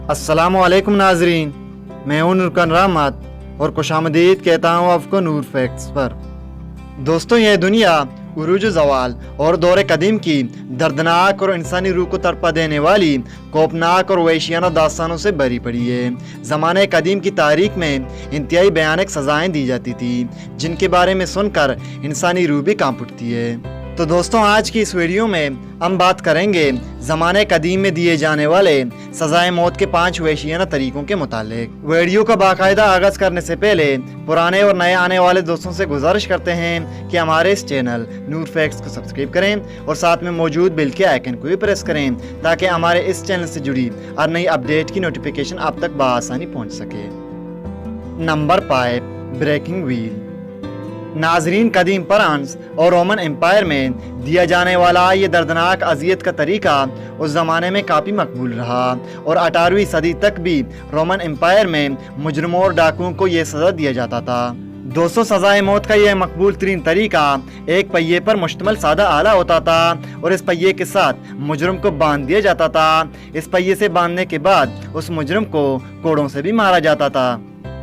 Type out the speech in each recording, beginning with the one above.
अस्सलाम वालेकुम नाजरीन, मैं हूं नूरकन रहमत और खुशामदीद कहता हूं आपको नूर फैक्ट्स पर। दोस्तों, यह दुनिया उरूज ज़वाल और दौर कदीम की दर्दनाक और इंसानी रूह को तड़पा देने वाली खौफनाक और वहशियाना दास्तानों से भरी पड़ी है। ज़माने कदीम की तारीख में इंतहाई भयानक सज़ाएँ दी जाती थी, जिनके बारे में सुनकर इंसानी रूह भी कांप उठती है। तो दोस्तों, आज की इस वीडियो में हम बात करेंगे ज़माने कदीम में दिए जाने वाले सज़ाए मौत के 5 वहशियाना तरीकों के मुतालिक। वीडियो का बाकायदा आगाज़ करने से पहले पुराने और नए आने वाले दोस्तों से गुजारिश करते हैं कि हमारे इस चैनल नूर फैक्ट्स को सब्सक्राइब करें और साथ में मौजूद बेल के आइकन को भी प्रेस करें, ताकि हमारे इस चैनल से जुड़ी हर नई अपडेट की नोटिफिकेशन आप तक बआसानी पहुँच सके। Number 5, breaking wheel. नाजरीन, कदीम फ्रांस और रोमन एम्पायर में दिया जाने वाला ये दर्दनाक अजियत का तरीका उस ज़माने में काफ़ी मकबूल रहा और 18वीं सदी तक भी रोमन एम्पायर में मुजरमों और डाकुओं को ये सज़ा दिया जाता था। दोस्तों, सज़ाए मौत का यह मकबूल तरीन तरीका एक पहिए पर मुश्तमिल सादा आला होता था और इस पहिए के साथ मुजरम को बांध दिया जाता था। इस पहिए से बांधने के बाद उस मुजरम को कोड़ों से भी मारा जाता था।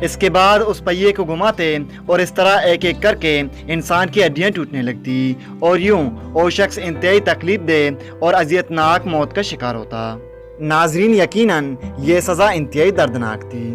इसके बाद उस पहिए को घुमाते और इस तरह एक एक करके इंसान की हड्डियां टूटने लगती और यूं वो शख्स इंतहाई तकलीफ दे और अजियतनाक मौत का शिकार होता। नाजरीन, यकीनन ये सज़ा इंतहाई दर्दनाक थी।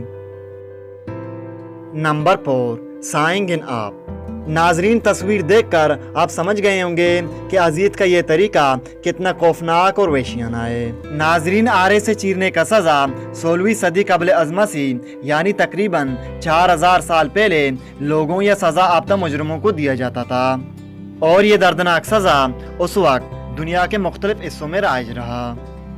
नंबर 4, साइंग इन आप। नाजरीन, तस्वीर देखकर आप समझ गए होंगे कि अजियत का ये तरीका कितना खौफनाक और वहशियाना है। नाजरीन, आरे से चीरने का सज़ा 16वीं सदी कबल अज़मसी यानी तकरीबन 4000 साल पहले लोगों या सज़ा याफ्ता मुजरमों को दिया जाता था और ये दर्दनाक सज़ा उस वक्त दुनिया के मुख्तलिफ हिस्सों में राइज रहा।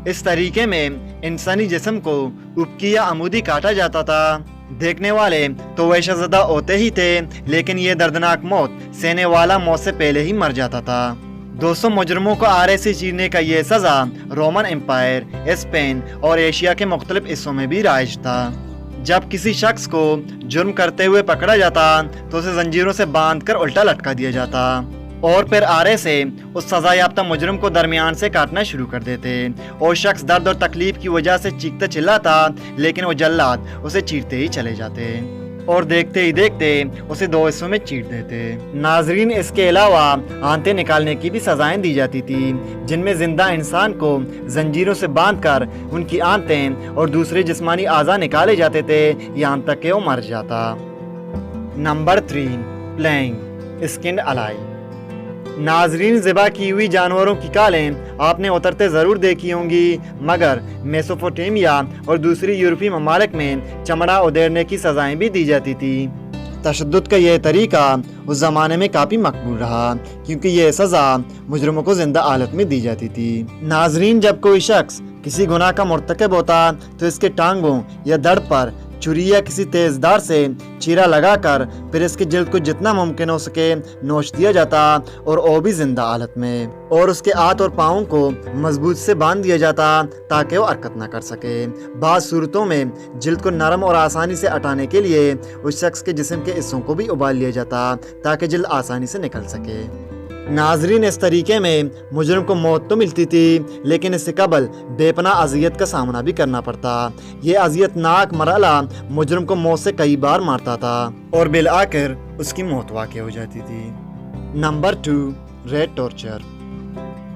इस तरीके में इंसानी जिस्म को उबकी या अमूदी काटा जाता था। देखने वाले तो वहशतज़दा होते ही थे, लेकिन ये दर्दनाक मौत सहने वाला मौत से पहले ही मर जाता था। दोस्तों, मुजरमों को आरे से चीरने का ये सज़ा रोमन एम्पायर, स्पेन और एशिया के मुख्तलिफ हिस्सों में भी राइज था। जब किसी शख्स को जुर्म करते हुए पकड़ा जाता तो उसे जंजीरों से बांधकर उल्टा लटका दिया जाता और फिर आरे से उस सज़ा याफ्ता मुजरम को दरमियान से काटना शुरू कर देते और शख्स दर्द और तकलीफ की वजह से चीखता चिल्लाता, लेकिन वो जल्लाद उसे चीरते ही चले जाते और देखते ही देखते उसे 2 हिस्सों में चीर देते। नाजरीन, इसके अलावा आंतें निकालने की भी सज़ाएं दी जाती थी, जिनमें जिंदा इंसान को जंजीरों से बांधकर उनकी आंतें और दूसरे जिस्मानी आज़ा निकाले जाते थे, यहाँ तक कि वो मर जाता। Number 3, playing skinned alive. नाजरीन, ज़िबा की हुई जानवरों की कालें आपने उतरते ज़रूर देखी होंगी, मगर मेसोपोटामिया और दूसरी यूरोपीय ममालिक में चमड़ा उधेड़ने की सज़ाएं भी दी जाती थी। तशद्दुद का यह तरीका उस ज़माने में काफ़ी मकबूल रहा, क्योंकि यह सज़ा मुजरमों को जिंदा हालत में दी जाती थी। नाजरीन, जब कोई शख्स किसी गुनाह का मुर्तकब होता तो इसके टांगों या धड़ पर छुरी या किसी तेजदार से चीरा लगाकर फिर इसकी जिल्द को जितना मुमकिन हो सके नोच दिया जाता और वो भी जिंदा हालत में, और उसके हाथ और पाँव को मजबूत से बांध दिया जाता ताकि वो हरकत ना कर सके। बाज़ सूरतों में जिल्द को नरम और आसानी से हटाने के लिए उस शख्स के जिस्म के हिस्सों को भी उबाल लिया जाता ताकि जिल्द आसानी से निकल सके। नाजरीन, इस तरीके में मुजरम को मौत तो मिलती थी, लेकिन इससे कबल बेपनाह अजियत का सामना भी करना पड़ता। ये अजियतनाक मरहला मुजरम को मौत से कई बार मारता था और बिल आखिर उसकी मौत वाक़ हो जाती थी। Number 2, red torture.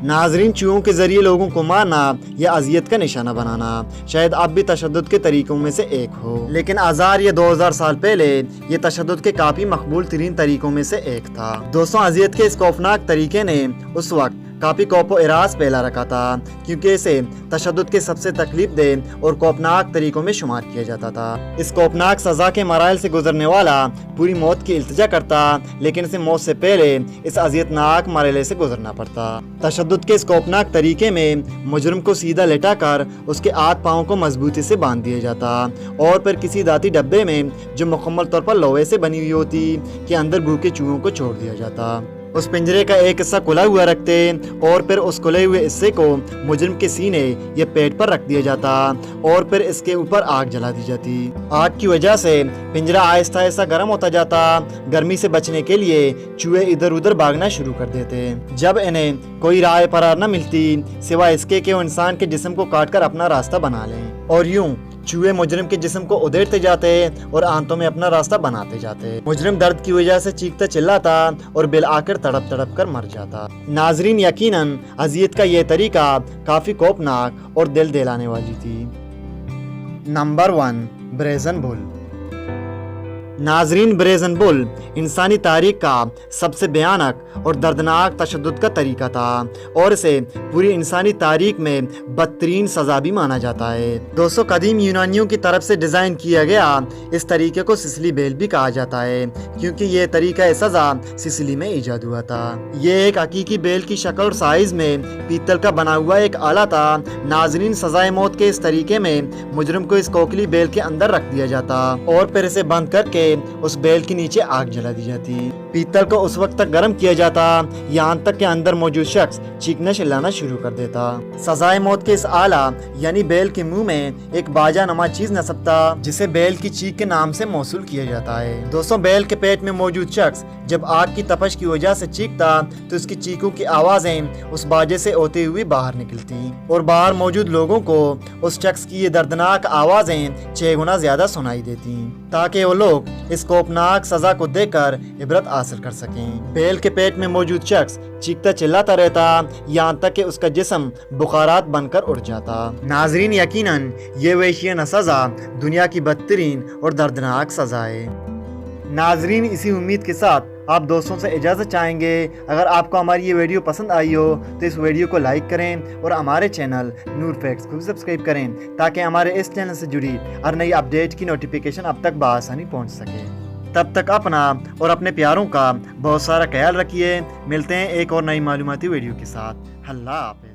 नाजरीन, चूहों के जरिए लोगों को मारना या अजियत का निशाना बनाना शायद अब भी तशद्दुद के तरीकों में से एक हो, लेकिन 1000 या 2000 साल पहले ये तशद्दुद के काफ़ी मकबूल तरीन तरीकों में से एक था। दोस्तों, अजियत के इस खौफनाक तरीके ने उस वक्त काफ़ी खौफ इरास फैला रखा था, क्योंकि इसे तशद्दुद के सबसे तकलीफ दे और खौफनाक तरीकों में शुमार किया जाता था। इस खौफनाक सज़ा के मराइल से गुजरने वाला पूरी मौत की इल्तिजा करता, लेकिन इसे मौत से पहले इस अजियतनाक मरहले से गुजरना पड़ता। तशद्दुद के इस खौफनाक तरीके में मुजरम को सीधा लेटा कर उसके हाथ पाँव को मजबूती से बांध दिया जाता और फिर किसी दाती डब्बे में, जो मुकम्मल तौर पर लोहे से बनी हुई होती, के अंदर भूखे चूहों को छोड़ दिया जाता। उस पिंजरे का एक हिस्सा खुला हुआ रखते और फिर उस खुले हुए हिस्से को मुजरिम के सीने या पेट पर रख दिया जाता और फिर इसके ऊपर आग जला दी जाती। आग की वजह से पिंजरा आहिस्ता आहिस्ता गर्म होता जाता। गर्मी से बचने के लिए चूहे इधर उधर भागना शुरू कर देते। जब इन्हें कोई राह पार न मिलती सिवाय इसके कि वो इंसान के जिस्म को काट कर अपना रास्ता बना लें, और यूं चूहे मुजरिम के जिस्म को उधेड़ते जाते और आंतों में अपना रास्ता बनाते जाते। मुजरिम दर्द की वजह से चीखता चिल्लाता और बिल आकर तड़प तड़प कर मर जाता। नाजरीन, यकीनन अजियत का ये तरीका काफ़ी खौफनाक और दिल दहलाने वाली थी। Number 1, brazen bull. नाजरीन, ब्रेजन बुल इंसानी तारीख का सबसे भयानक और दर्दनाक तशद्दुद का तरीका था और इसे पूरी इंसानी तारीख में बदतरीन सज़ा भी माना जाता है। दोस्तों, कदीम यूनानियों की तरफ से डिज़ाइन किया गया इस तरीके को सिसिली बेल भी कहा जाता है, क्योंकि ये तरीका सज़ा सिसिली में ईजाद हुआ था। ये एक हकीकी बेल की शक्ल और साइज़ में पीतल का बना हुआ एक आला था। नाजरीन, सज़ाए मौत के इस तरीके में मुजरिम को इस खोखली बेल के अंदर रख दिया जाता और फिर इसे बंद करके उस बेल के नीचे आग जला दी जाती। पीतल को उस वक्त तक गर्म किया जाता यहाँ तक कि अंदर मौजूद शख्स चीखना चिल्लाना शुरू कर देता। सजाए मौत के इस आला यानी बेल के मुंह में एक बाजा नमा चीज नस्ब था जिसे बेल की चीख के नाम से मौसूल किया जाता है। दोस्तों, बेल के पेट में मौजूद शख्स जब आग की तपश की वजह से चीखता तो उसकी चीखों की आवाजें उस बाजे से होते हुए बाहर निकलती और बाहर मौजूद लोगों को उस शख्स की ये दर्दनाक आवाजें 6 गुना ज्यादा सुनाई देती, ताकि वो लोग इस खौफनाक सजा को देखकर इबरत हासिल कर सकें। बेल के पेट में मौजूद शख्स चीखता चिल्लाता रहता यहाँ तक कि उसका जिस्म बुखारात बनकर उड़ जाता। नाजरीन, यकीनन ये वहशियाना सजा दुनिया की बदतरीन और दर्दनाक सजा है। नाजरीन, इसी उम्मीद के साथ आप दोस्तों से इजाज़त चाहेंगे। अगर आपको हमारी ये वीडियो पसंद आई हो तो इस वीडियो को लाइक करें और हमारे चैनल नूर फैक्ट्स को सब्सक्राइब करें, ताकि हमारे इस चैनल से जुड़ी हर नई अपडेट की नोटिफिकेशन अब तक बआसानी पहुंच सके। तब तक अपना और अपने प्यारों का बहुत सारा ख्याल रखिए। मिलते हैं एक और नई मालूमाती वीडियो के साथ। अल्लाह हाफ़िज़।